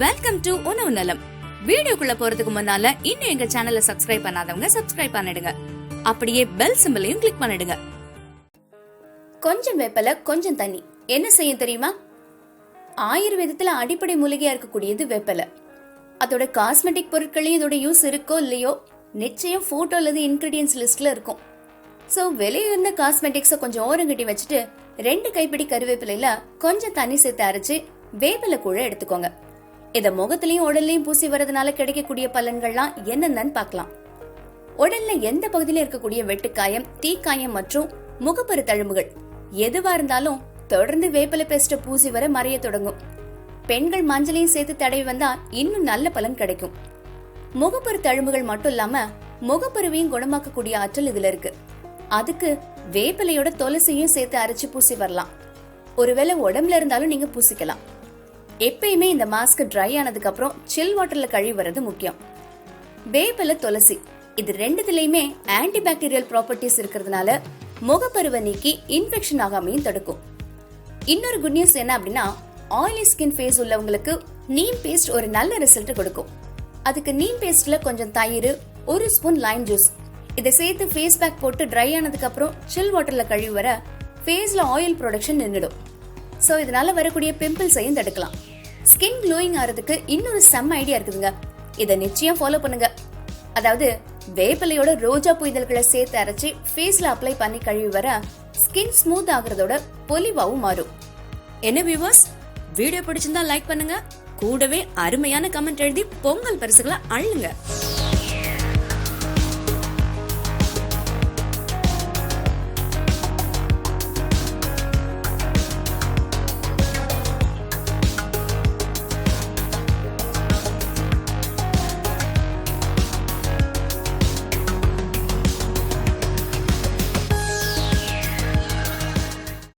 Welcome to உணவு நலம். வீடியோக்குள்ள போறதுக்கு முன்னால இன்னும் எங்க சேனலை சப்ஸ்கிரைப் பண்ணாதவங்க சப்ஸ்கிரைப் பண்ணிடுங்க. அப்படியே பெல் சிம்பலையும் கிளிக் பண்ணிடுங்க. கொஞ்சம் வேப்பல, கொஞ்சம் தண்ணி என்ன செய்யும் தெரியுமா? ஆயுர்வேதத்துல அடிப்படை மூலிகையா இருக்கக்கூடியது வேப்பல. அதோட காஸ்மெட்டிக் பொருட்களையும் இதோட யூஸ் இருக்கோ இல்லையோ நிச்சயம் போட்டோ அல்லது இன்கிரீடியன்ஸ் லிஸ்ட்ல இருக்கும். சோ வெளியிருந்த காஸ்மெட்டிக்ஸ கொஞ்சம் ஓரங்கட்டி வச்சுட்டு 2 கைப்பிடி கருவேப்பிலையில கொஞ்சம் தண்ணி சேர்த்து அரைச்சு வேப்பில கூழ எடுத்துக்கோங்க. இத முகத்திலையும் உடல்லையும் பூசி வரதுனால கிடைக்கக்கூடிய பலன்கள்லாம் என்னென்னு பார்க்கலாம். உடல்ல எந்த பகுதியில இருக்கக்கூடிய வெட்டுக்காயம், தீக்காயம் மற்றும் முகப்பரு தழும்புகள் எதுவா இருந்தாலும் தொடர்ந்து வேப்பில பேஸ்ட பூசி வர மறைய தொடங்கும். பெண்கள் மஞ்சளையும் சேர்த்து தடவி வந்தா இன்னும் நல்ல பலன் கிடைக்கும். முகப்பரு தழும்புகள் மட்டும் இல்லாம முகப்பருவையும் குணமாக்கக்கூடிய ஆற்றல் இதுல இருக்கு. அதுக்கு வேப்பிலையோட துளசியும் சேர்த்து அரைச்சு பூசி வரலாம். ஒருவேளை உடம்புல இருந்தாலும் நீங்க பூசிக்கலாம். எப்பயுமே இந்த மாஸ்க் ட்ரை ஆனதுக்கு அப்புறம் சில் வாட்டர்ல கழுவி வர்றது முக்கியம். வேப்பிலை, துளசி இது ரெண்டுத்திலயுமே ஆன்டிபாக்டீரியல் ப்ராப்பர்ட்டிஸ் இருக்கிறதுனால முகப்பருவை நீக்கி இன்ஃபெக்ஷன் ஆகாமையும் தடுக்கும். இன்னொரு குட் நியூஸ் என்ன அப்படின்னா, ஆயிலி ஸ்கின் ஃபேஸ் உள்ளவங்களுக்கு நீம் பேஸ்ட் ஒரு நல்ல ரிசல்ட் கொடுக்கும். அதுக்கு நீம் பேஸ்ட்ல கொஞ்சம் தயிர், 1 ஸ்பூன் லைம் ஜூஸ் இதை சேர்த்து ஃபேஸ் பேக் போட்டு ட்ரை ஆனதுக்கு அப்புறம் சில் வாட்டர்ல கழுவி வர ஃபேஸ்ல ஆயில் ப்ரொடக்ஷன் நின்றுடும். சோ இதனால வரக்கூடிய பிம்பிள்ஸையும் தடுக்கலாம். ஸ்கின் க்ளோயிங் ஆறதுக்கு இன்னொரு செம்ம ஐடியா இருக்குதுங்க. இதை நிச்சயம் ஃபாலோ பண்ணுங்க. அதாவது வேப்பிலையோட ரோஜா பூ இதழ்களை சேர்த்து அரைச்சு ஃபேஸ்ல அப்ளை பண்ணி கழுவி வர ஸ்கின் ஸ்மூத் ஆகுறதோட பொலிவாவும் மாறும். என்ன வியூவர்ஸ், வீடியோ பிடிச்சிருந்தா லைக் பண்ணுங்க. கூடவே அருமையான கமெண்ட் எழுதி பொங்கல் பரிசுகளை அள்ளுங்க.